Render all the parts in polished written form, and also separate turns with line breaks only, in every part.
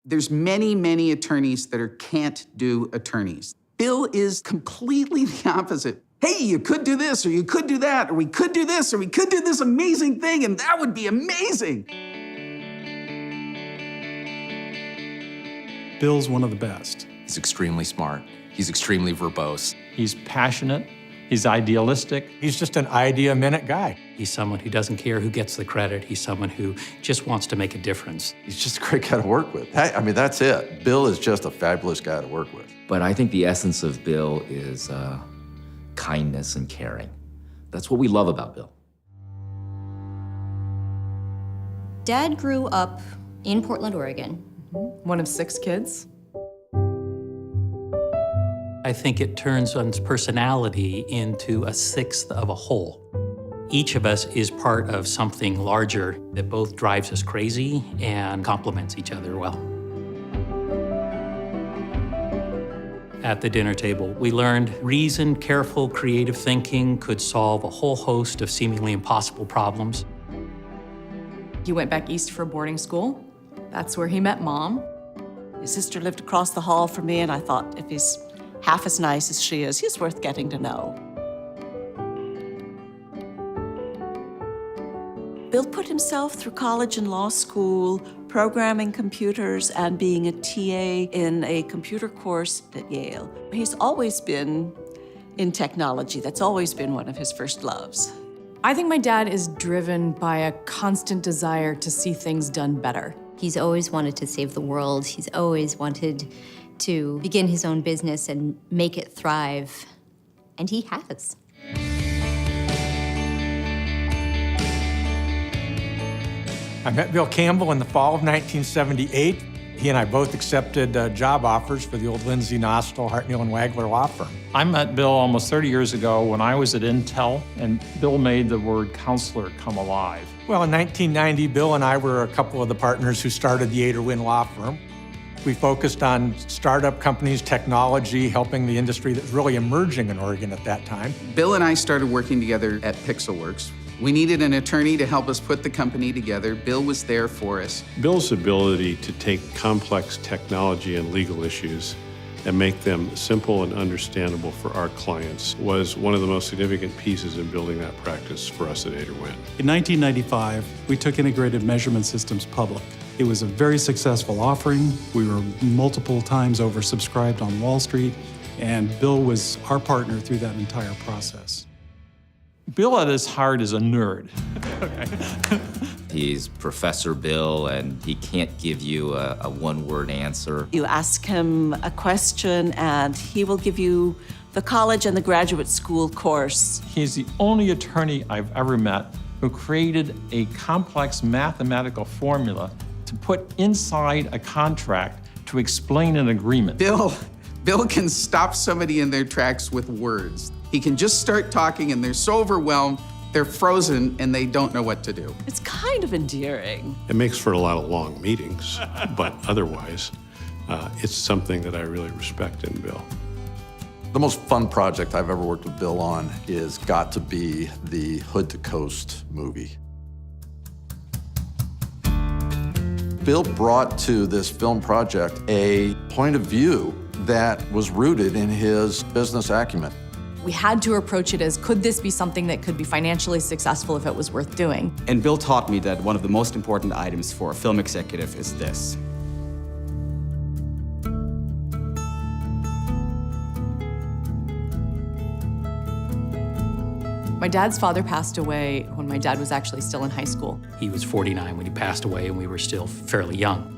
There's many, many attorneys that are can't-do attorneys. Bill is completely the opposite. Hey, you could do this, or you could do that, or we could do this, or we could do this amazing thing, and that would be amazing.
Bill's one of the best.
He's extremely smart. He's extremely verbose.
He's passionate. He's idealistic.
He's just an idea-a-minute guy.
He's someone who doesn't care who gets the credit. He's someone who just wants to make a difference.
He's just a great guy to work with. I mean, that's it. Bill is just a fabulous guy to work with.
But I think the essence of Bill is kindness and caring. That's what we love about Bill.
Dad grew up in Portland, Oregon.
One of 6 kids.
I think it turns one's personality into a sixth of a whole. Each of us is part of something larger that both drives us crazy and complements each other well. At the dinner table, we learned reasoned, careful, creative thinking could solve a whole host of seemingly impossible problems.
He went back east for boarding school. That's where he met Mom.
His sister lived across the hall from me, and I thought, if he's half as nice as she is, he's worth getting to know. Bill put himself through college and law school, programming computers and being a TA in a computer course at Yale. He's always been in technology. That's always been one of his first loves.
I think my dad is driven by a constant desire to see things done better.
He's always wanted to save the world. He's always wanted to begin his own business and make it thrive. And he has.
I met Bill Campbell in the fall of 1978. He and I both accepted job offers for the old Lindsay Nostel, Hartnell & Wagler law firm.
I met Bill almost 30 years ago when I was at Intel, and Bill made the word counselor come alive.
Well, in 1990, Bill and I were a couple of the partners who started the Ader-Wynn Law Firm. We focused on startup companies, technology, helping the industry that was really emerging in Oregon at that time.
Bill and I started working together at Pixelworks. We needed an attorney to help us put the company together. Bill was there for us.
Bill's ability to take complex technology and legal issues and make them simple and understandable for our clients was one of the most significant pieces in building that practice for us at Ader-Wynn.
In 1995, we took Integrated Measurement Systems public. It was a very successful offering. We were multiple times oversubscribed on Wall Street, and Bill was our partner through that entire process.
Bill at his heart is a nerd.
He's Professor Bill, and he can't give you a one-word answer.
You ask him a question, and he will give you the college and the graduate school course.
He's the only attorney I've ever met who created a complex mathematical formula to put inside a contract to explain an agreement.
Bill can stop somebody in their tracks with words. He can just start talking and they're so overwhelmed, they're frozen and they don't know what to do.
It's kind of endearing.
It makes for a lot of long meetings, but otherwise, it's something that I really respect in Bill.
The most fun project I've ever worked with Bill on is got to be the Hood to Coast movie. Bill brought to this film project a point of view that was rooted in his business acumen.
We had to approach it as, could this be something that could be financially successful if it was worth doing?
And Bill taught me that one of the most important items for a film executive is this.
My dad's father passed away when my dad was actually still in high school.
He was 49 when he passed away, and we were still fairly young.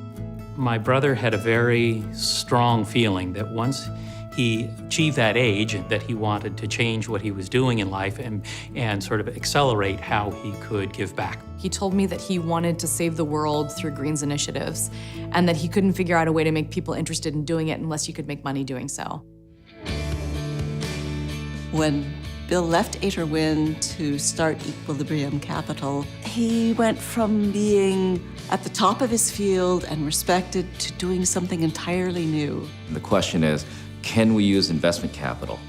My brother had a very strong feeling that once he achieved that age, that he wanted to change what he was doing in life and sort of accelerate how he could give back.
He told me that he wanted to save the world through Green's initiatives, and that he couldn't figure out a way to make people interested in doing it unless you could make money doing so.
When Bill left Ader-Wynn to start Equilibrium Capital, he went from being at the top of his field and respected to doing something entirely new.
The question is, can we use investment capital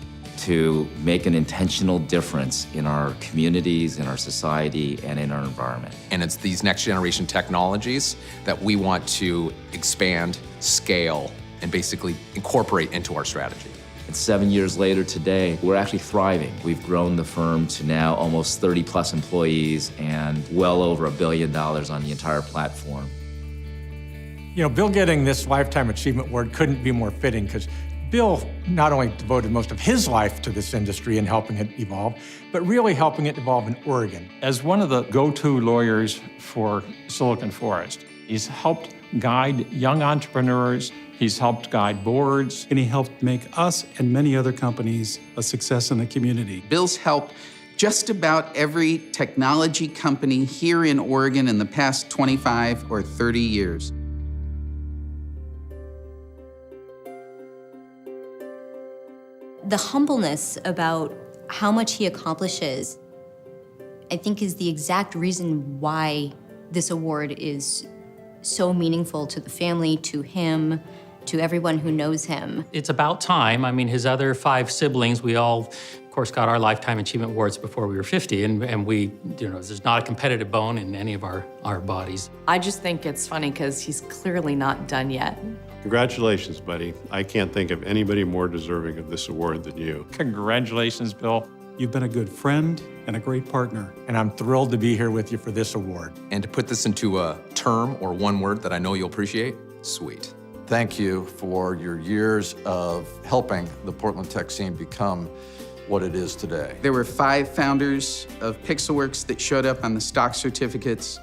to make an intentional difference in our communities, in our society, and in our environment.
And it's these next generation technologies that we want to expand, scale, and basically incorporate into our strategy.
And 7 years later today, we're actually thriving. We've grown the firm to now almost 30 plus employees and well over $1 billion on the entire platform.
You know, Bill getting this Lifetime Achievement Award couldn't be more fitting because Bill not only devoted most of his life to this industry and helping it evolve, but really helping it evolve in Oregon.
As one of the go-to lawyers for Silicon Forest, he's helped guide young entrepreneurs, he's helped guide boards,
And he helped make us and many other companies a success in the community.
Bill's helped just about every technology company here in Oregon in the past 25 or 30 years.
The humbleness about how much he accomplishes, I think, is the exact reason why this award is so meaningful to the family, to him, to everyone who knows him.
It's about time. I mean, his other 5 siblings, we all, of course, got our Lifetime Achievement Awards before we were 50, and we, you know, there's not a competitive bone in any of our bodies.
I just think it's funny because he's clearly not done yet.
Congratulations, buddy. I can't think of anybody more deserving of this award than you.
Congratulations, Bill.
You've been a good friend and a great partner.
And I'm thrilled to be here with you for this award.
And to put this into a term or one word that I know you'll appreciate, sweet.
Thank you for your years of helping the Portland tech scene become what it is today.
There were 5 founders of Pixelworks that showed up on the stock certificates,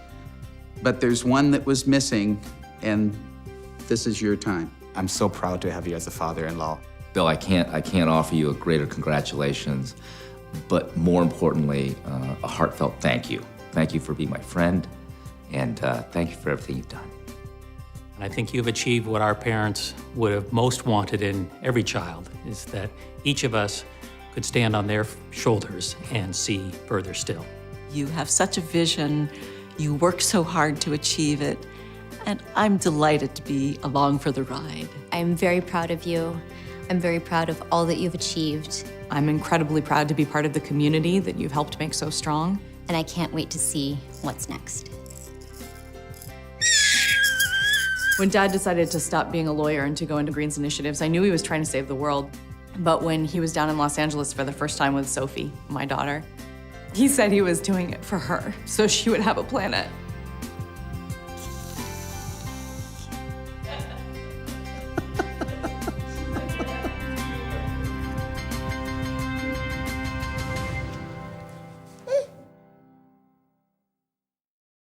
but there's one that was missing, and this is your time.
I'm so proud to have you as a father-in-law.
Bill, I can't offer you a greater congratulations, but more importantly, a heartfelt thank you. Thank you for being my friend, and thank you for everything you've done.
And I think you've achieved what our parents would have most wanted in every child, is that each of us could stand on their shoulders and see further still.
You have such a vision. You work so hard to achieve it. And I'm delighted to be along for the ride.
I'm very proud of you. I'm very proud of all that you've achieved.
I'm incredibly proud to be part of the community that you've helped make so strong.
And I can't wait to see what's next.
When Dad decided to stop being a lawyer and to go into Greens Initiatives, I knew he was trying to save the world. But when he was down in Los Angeles for the first time with Sophie, my daughter, he said he was doing it for her, so she would have a planet.